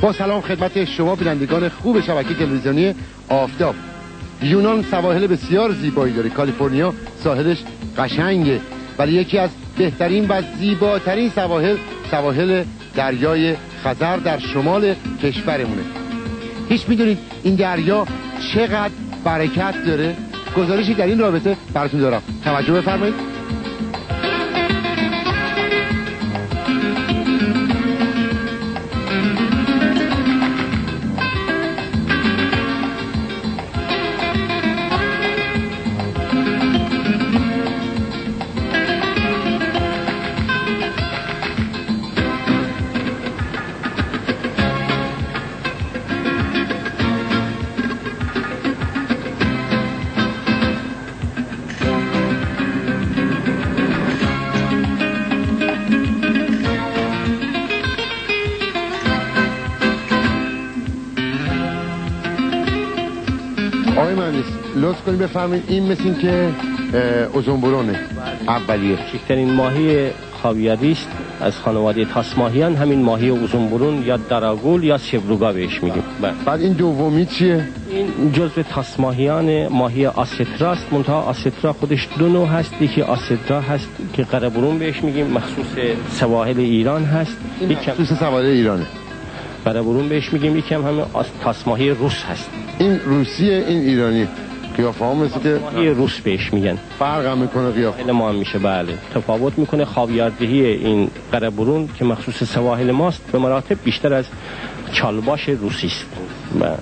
با سلام خدمت شما بینندگان خوب شبکه تلویزیونی آفتاب. یونان سواحل بسیار زیبایی داره. کالیفرنیا ساحلش قشنگه، ولی یکی از بهترین و زیباترین سواحل دریای خزر در شمال کشورمونه. هیچ میدونید این دریا چقدر برکت داره؟ گزارشی در این رابطه براتون دارم، توجه بفرمایید. آقای مهندس لطف کنید بفرمایید، این مثل این که اوزونبرونه اولیه. کوچکترین ماهی خاویاری است از خانواده تاسماهیان. همین ماهی اوزونبرون یا دراگول یا سیبروگا بهش میگیم. بعد این دومی چیه؟ این جزء تاسماهیان ماهی آسترا است. منتها آسترا خودش دو نوع هست. یکی آسترا هست که قره‌برون بهش میگیم، مخصوص سواحل ایران هست. یکی مخصوص سواحل ایرانه، قره‌برون بهش میگیم. یکی هم همین تاسماهی روس هست. این روسیه، این ایرانی. قیافه ها مثل که ماهی روس بهش میگن. فرق هم میکنه قیافه ما هم میشه. بله تفاوت میکنه. خاویاردهی این قره‌برون که مخصوص سواحل ماست به مراتب بیشتر از چالباش روسی است.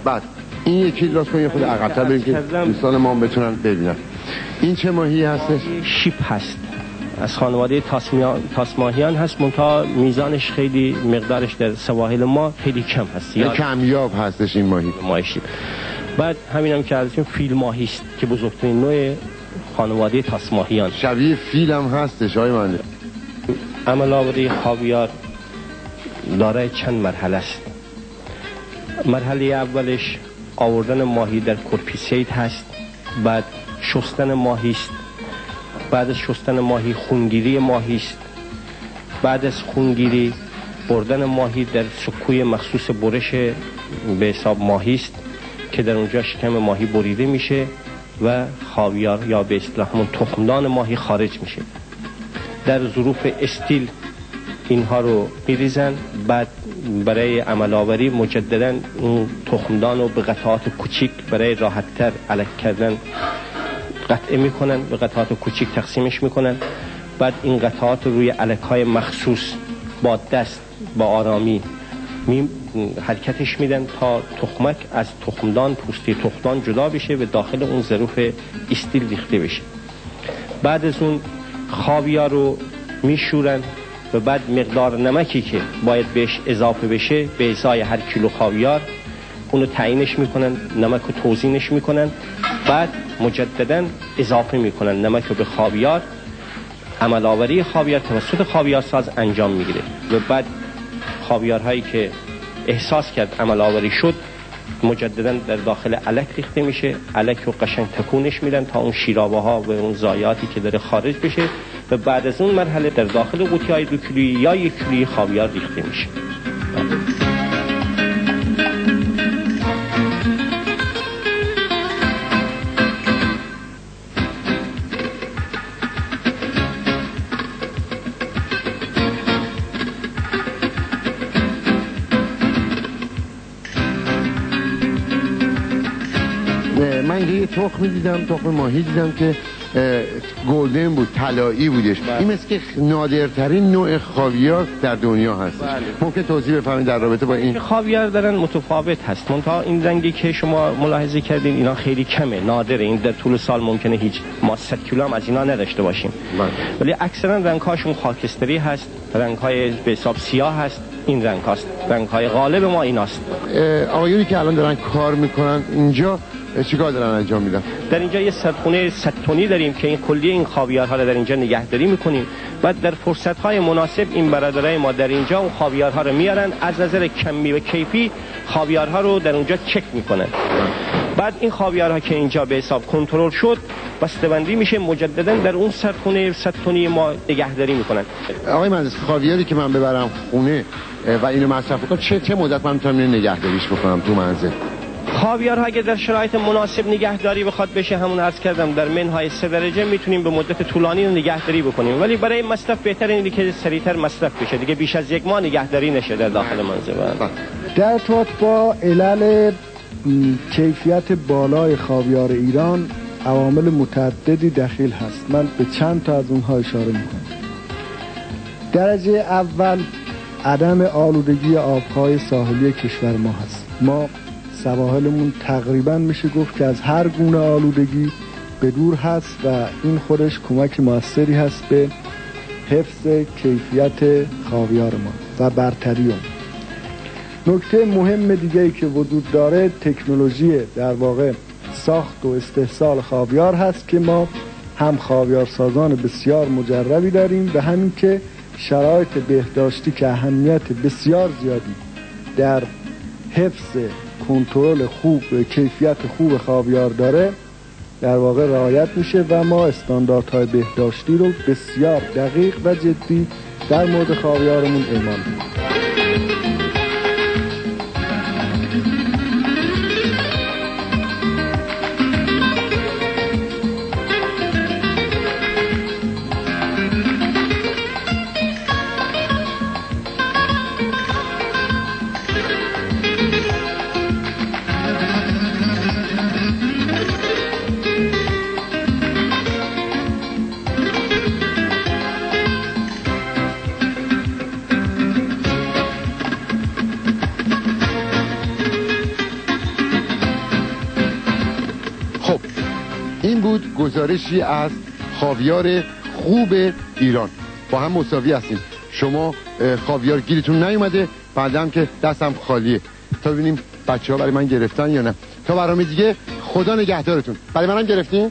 بعد این یکی لطفا کنید خود عقب‌تر بریم که دوستان ما هم بتونن ببینن. این چه ماهی هستش؟ شیپ هست، از خانواده تاسماهیان هست. منتها میزانش خیلی، مقدارش در سواحل ما خیلی کم هست، یا کمیاب هستش این ماهی شیپ. بعد همین هم که ازشون فیل ماهی است که بزرگترین نوع خانواده تاسماهیان. شبیه فیل هم هستش آقای مهندس. عمل آوری خاویار دارای چند مرحله است. مرحله اولش آوردن ماهی در کرپیسید هست، بعد شستن ماهی است، بعد از شستن ماهی خونگیری ماهی است، بعد از خونگیری بردن ماهی در سکوی مخصوص برش به حساب ماهی است که در اونجا شکم ماهی بریده میشه و خاویار یا به اصطلاح همون تخمدان ماهی خارج میشه. در ظروف استیل اینها رو میریزن. بعد برای عمل آوری مجددا اون تخمدان رو به قطعات کوچیک برای راحت‌تر الک کردن قطعه میکنن، به قطعات کوچیک تقسیمش میکنن. بعد این قطعات رو روی الک‌های مخصوص با دست با آرامی حرکتش میدن تا تخمک از تخمدان، پوسته تخمدان جدا بشه و داخل اون ظروف استیل ریخته بشه. بعد از اون خاویار رو میشورن و بعد مقدار نمکی که باید بهش اضافه بشه به ازای هر کیلو خاویار اونو تعیینش میکنن، نمک رو توزیعش میکنن. بعد مجددا اضافه میکنن نمک رو به خاویار. عمل آوری خاویار توسط خاویارساز انجام میگیره و بعد خاویارهایی که احساس کرد عمل آوری شد مجددا در داخل الک ریخته میشه. الک رو قشنگ تکونش میدن تا اون شیرابه ها و اون ضایعاتی که داره خارج بشه و بعد از اون مرحله در داخل قوطی های 2 کیلویی یا 1 کیلویی خاویار ریخته میشه. من یه تخمی دیدم، تخم ماهی دیدم که گلدن بود، طلایی بودش. این مثل که نادرترین نوع خاویار در دنیا هست. ممکن توضیح بفرمایید در رابطه با این؟ خاویار دارن متفاوت هست. منتها این رنگی که شما ملاحظه کردین اینا خیلی کمه، نادره. این در طول سال ممکنه هیچ ما 100 کیلو هم از اینا نداشته باشیم. ولی اکثرا رنگ‌هاشون خاکستری هست، رنگ‌های به حساب سیاه هست. این رنگ هاست، رنگ‌های غالب ما ایناست. آقایونی که الان دارن کار میکنن اینجا چیکار دارن انجام میدن؟ در اینجا یه سردخونه 100 تنی داریم که این کلیه این خاویارها رو در اینجا نگهداری میکنیم. بعد در فرصت‌های مناسب این برادرای ما در اینجا اون خاویارها رو میارن، از نظر کمی و کیفی خاویارها رو در اونجا چک میکنن. بعد این خاویارها که اینجا به حساب کنترل شد بسته‌بندی میشه، مجددا در اون سردخونه 100 تنی ما نگهداری میکنن. آقای مهندس، خاویاری که من ببرم خونه و اینو مصرف کنم چه مدت من میتونم اینو نگهداریش بکنم تو منزل؟ خاویارها اگه در شرایط مناسب نگهداری بخواد بشه، همون عرض کردم در منهای 3 درجه میتونیم به مدت طولانی نگهداری بکنیم، ولی برای مصرف بهتر اینه که سریعتر مصرف بشه دیگه، بیش از 1 ماه نگهداری نشه در داخل منزل. در ارتباط با علل کیفیت بالای خاویار ایران عوامل متعددی دخیل هست. من به چند تا از اونها اشاره میکنم. درجه اول عدم آلودگی آبهای ساحلی کشور ما هست. ما سواحلمون تقریبا میشه گفت که از هر گونه آلودگی به دور هست و این خودش کمک موثری هست به حفظ کیفیت خاویار ما و برتری اون. نکته مهم دیگه‌ای که وجود داره تکنولوژی در واقع ساخت و استحصال خاویار هست که ما هم خاویارسازان بسیار مجربی داریم و همین که شرایط بهداشتی که اهمیت بسیار زیادی در حفظ کنترل خوب کیفیت خوب خاویار داره در واقع رعایت میشه و ما استانداردهای بهداشتی رو بسیار دقیق و جدی در مورد خاویارمون اعمال میکنیم. این بود گزارشی از خاویار خوب ایران. با هم مساوی هستیم. شما خاویار گیرتون نیومده، بعدم که دستم خالیه. تا ببینیم بچه‌ها برای من گرفتن یا نه. تا برنامه دیگه خدا نگهدارتون. برای منم گرفتین؟